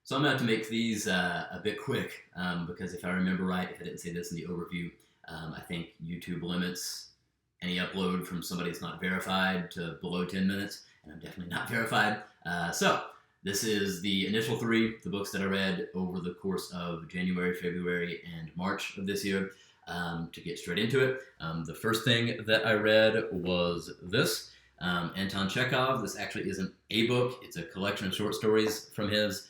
So I'm going to have to make these a bit quick because if I remember right, if I didn't say this in the overview, I think YouTube limits any upload from somebody that's not verified to below 10 minutes, and I'm definitely not verified. So this is the initial three, the books that I read over the course of January, February, and March of this year. To get straight into it, the first thing that I read was this. Anton Chekhov. This actually isn't a book; it's a collection of short stories from his.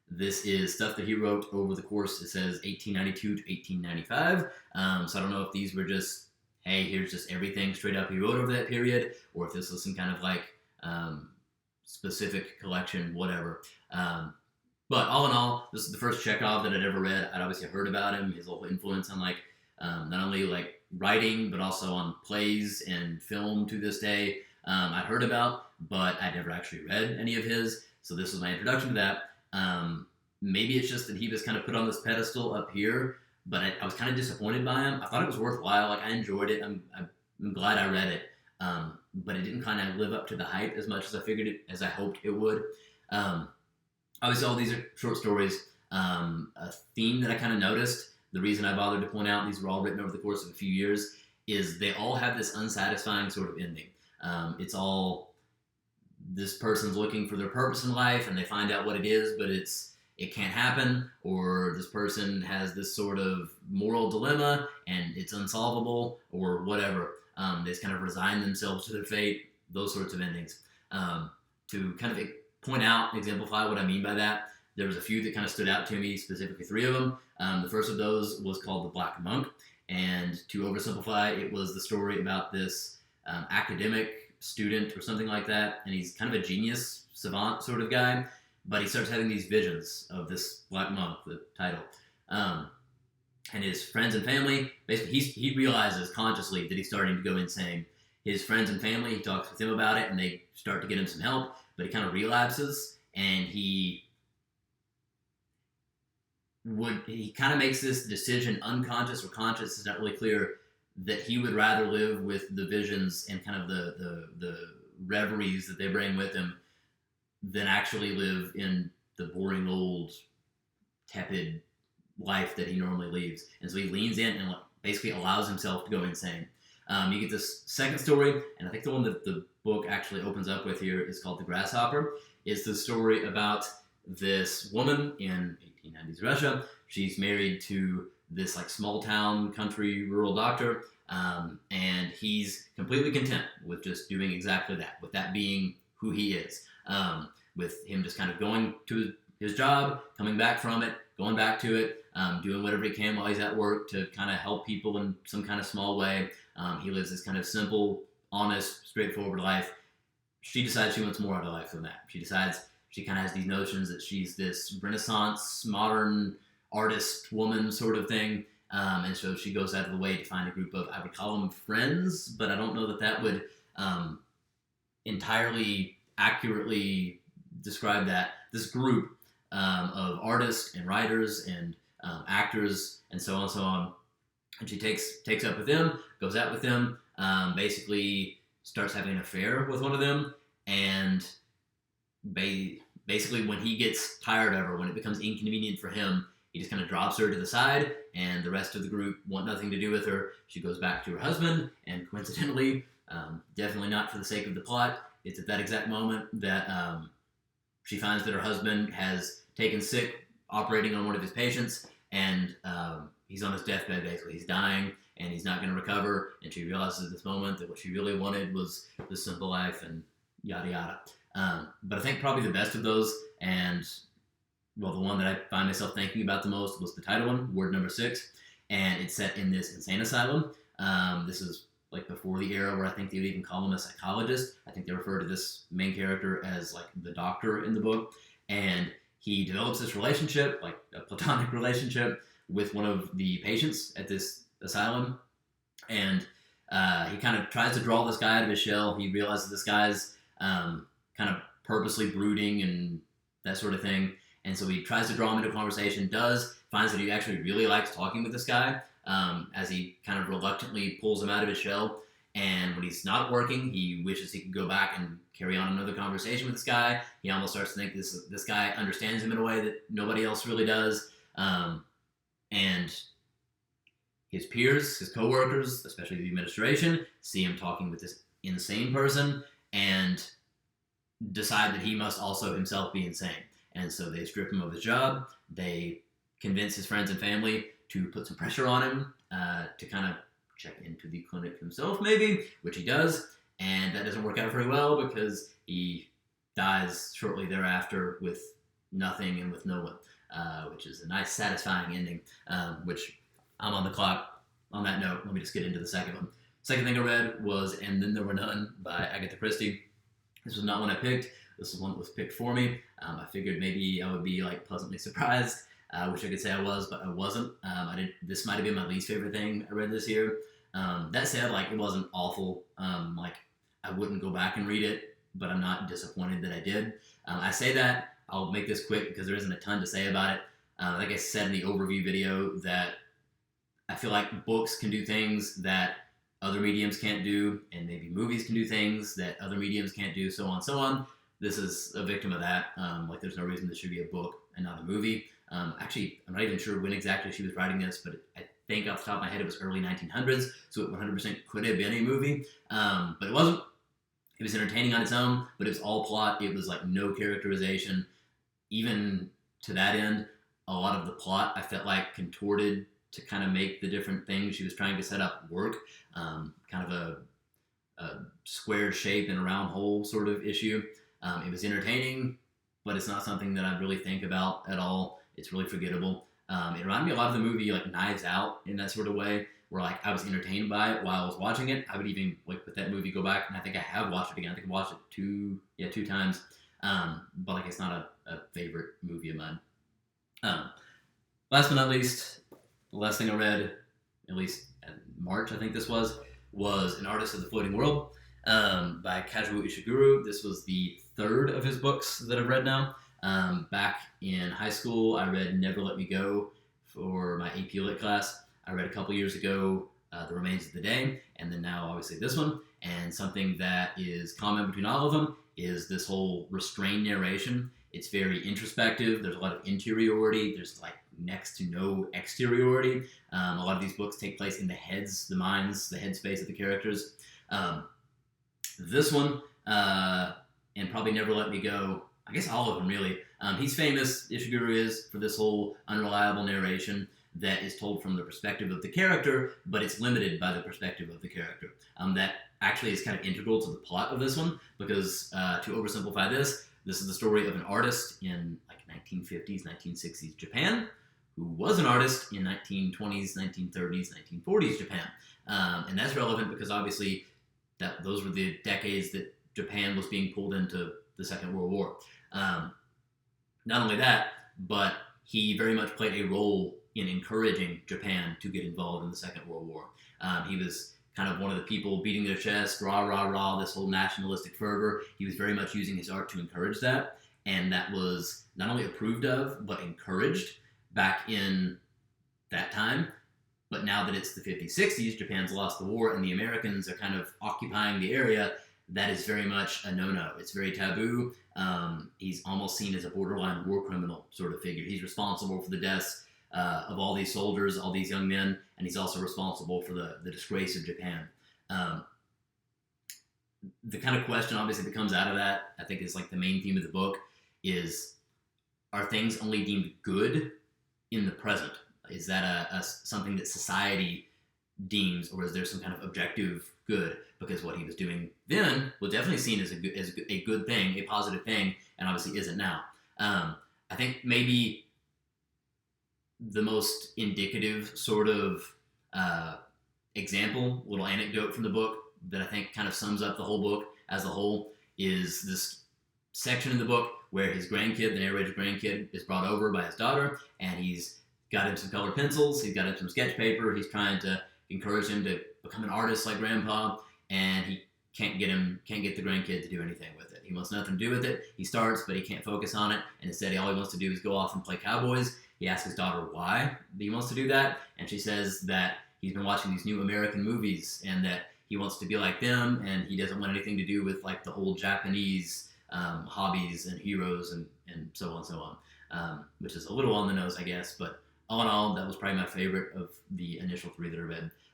This is stuff that he wrote over the course. It says 1892 to 1895. So I don't know if these were just, hey, here's just everything straight up he wrote over that period, or if this was some kind of like specific collection, whatever. But all in all, this is the first Chekhov that I'd ever read. I'd obviously heard about him, his whole influence on like not only like writing, but also on plays and film to this day. I'd heard about, but I'd never actually read any of his. So this was my introduction to that. Maybe it's just that he was kind of put on this pedestal up here, but I was kind of disappointed by him. I thought it was worthwhile. Like I enjoyed it. I'm glad I read it. But it didn't kind of live up to the hype as much as as I hoped it would. Obviously, all these are short stories. A theme that I kind of noticed, the reason I bothered to point out these were all written over the course of a few years, is they all have this unsatisfying sort of ending. It's all this person's looking for their purpose in life, and they find out what it is, but it can't happen, or this person has this sort of moral dilemma, and it's unsolvable, or whatever. They just kind of resign themselves to their fate, those sorts of endings. To kind of point out and exemplify what I mean by that, there was a few that kind of stood out to me, specifically three of them. The first of those was called The Black Monk, and to oversimplify, it was the story about this academic student or something like that, and he's kind of a genius, savant sort of guy, but he starts having these visions of this Black Monk, the title. And his friends and family, basically he realizes consciously that he's starting to go insane. His friends and family, he talks with them about it, and they start to get him some help, but he kind of relapses, and he kind of makes this decision, unconscious or conscious, it's not really clear, that he would rather live with the visions and kind of the reveries that they bring with him than actually live in the boring old tepid life that he normally leads. And so he leans in and basically allows himself to go insane. You get this second story, and I think the one that the book actually opens up with here is called The Grasshopper. It's the story about this woman in 1890s Russia. She's married to this like small town, country, rural doctor, and he's completely content with just doing exactly that, with that being who he is, with him just kind of going to his job, coming back from it, going back to it, doing whatever he can while he's at work to kind of help people in some kind of small way. He lives this kind of simple, honest, straightforward life. She decides she wants more out of life than that. She decides she kind of has these notions that she's this Renaissance, modern artist woman sort of thing. And so she goes out of the way to find a group of, I would call them friends, but I don't know that that would entirely accurately describe that. This group of artists and writers and actors and so on and so on. And she takes up with them, goes out with them, basically starts having an affair with one of them, and basically when he gets tired of her, when it becomes inconvenient for him, he just kind of drops her to the side, and the rest of the group want nothing to do with her. She goes back to her husband, and coincidentally, definitely not for the sake of the plot, it's at that exact moment that she finds that her husband has taken sick operating on one of his patients, and he's on his deathbed basically. He's dying, and he's not going to recover, and she realizes at this moment that what she really wanted was the simple life and yada yada. But I think probably the best of those, and well, the one that I find myself thinking about the most was the title one, Word Number 6, and it's set in this insane asylum. This is like before the era where I think they would even call him a psychologist. I think they refer to this main character as like the doctor in the book, and he develops this relationship, like a platonic relationship, with one of the patients at this asylum, and he kind of tries to draw this guy out of his shell. He realizes this guy's kind of purposely brooding and that sort of thing, and so he tries to draw him into a conversation, finds that he actually really likes talking with this guy, as he kind of reluctantly pulls him out of his shell, And when he's not working, he wishes he could go back and carry on another conversation with this guy. He almost starts to think this guy understands him in a way that nobody else really does. And his peers, his coworkers, especially the administration, see him talking with this insane person and decide that he must also himself be insane. And so they strip him of his job. They convince his friends and family to put some pressure on him to kind of check into the clinic himself, maybe, which he does. And that doesn't work out very well because he dies shortly thereafter with nothing and with no one, which is a nice, satisfying ending, which I'm on the clock. On that note, let me just get into the second one. Second thing I read was And Then There Were None by Agatha Christie. This was not one I picked. This is one that was picked for me. I figured maybe I would be pleasantly surprised. I wish I could say I was, but I wasn't. This might have been my least favorite thing I read this year. That said, it wasn't awful. I wouldn't go back and read it, but I'm not disappointed that I did. I say that. I'll make this quick because there isn't a ton to say about it. Like I said in the overview video, that I feel like books can do things that other mediums can't do, and maybe movies can do things that other mediums can't do, so on, so on. This is a victim of that. There's no reason this should be a book and not a movie. Actually, I'm not even sure when exactly she was writing this, but I think off the top of my head it was early 1900s, so it 100% could have been a movie. But it wasn't. It was entertaining on its own, but it was all plot. It was no characterization. Even to that end, a lot of the plot I felt contorted to kind of make the different things she was trying to set up work. Kind of a square shape in a round hole sort of issue. It was entertaining, but it's not something that I really think about at all. It's really forgettable. It reminded me a lot of the movie Knives Out in that sort of way, where I was entertained by it while I was watching it. I would even with that movie go back, and I think I have watched it again. I think I watched it two times. But it's not a favorite movie of mine. Last but not least, the last thing I read, at least in March, I think this was An Artist of the Floating World by Kazuo Ishiguro. This was the third of his books that I've read now. Back in high school, I read Never Let Me Go for my AP Lit class. I read a couple years ago The Remains of the Day, and then now obviously this one. And something that is common between all of them is this whole restrained narration. It's very introspective. There's a lot of interiority. There's next to no exteriority. A lot of these books take place in the heads, the minds, the headspace of the characters. This one, and probably Never Let Me Go, I guess all of them really. He's famous, Ishiguro is, for this whole unreliable narration that is told from the perspective of the character, but it's limited by the perspective of the character. That actually is kind of integral to the plot of this one, because to oversimplify this is the story of an artist in 1950s, 1960s Japan, who was an artist in 1920s, 1930s, 1940s Japan. And that's relevant because obviously those were the decades that Japan was being pulled into the Second World War. Not only that, but he very much played a role in encouraging Japan to get involved in the Second World War. He was kind of one of the people beating their chest, rah, rah, rah, this whole nationalistic fervor. He was very much using his art to encourage that, and that was not only approved of, but encouraged back in that time. But now that it's the 50s, 60s, Japan's lost the war, and the Americans are kind of occupying the area, that is very much a no-no. It's very taboo. He's almost seen as a borderline war criminal sort of figure. He's responsible for the deaths of all these soldiers, all these young men, and he's also responsible for the disgrace of Japan. The kind of question, obviously, that comes out of that, I think is the main theme of the book, is, are things only deemed good in the present? Is that something that society deems, or is there some kind of objective good? Because what he was doing then was definitely seen as a good thing, a positive thing, and obviously isn't now. I think maybe the most indicative sort of example, little anecdote from the book that I think kind of sums up the whole book as a whole is this section in the book where his grandkid, the narrator's grandkid, is brought over by his daughter, and he's got him some colored pencils, he's got him some sketch paper, he's trying to encourage him to become an artist like Grandpa, and he can't get the grandkid to do anything with it. He wants nothing to do with it. He starts, but he can't focus on it, and instead all he wants to do is go off and play cowboys. He asks his daughter why he wants to do that, and she says that he's been watching these new American movies, and that he wants to be like them, and he doesn't want anything to do with like the old Japanese hobbies and heroes and so on and so on, which is a little on the nose, I guess. But all in all, that was probably my favorite of the initial three that I read.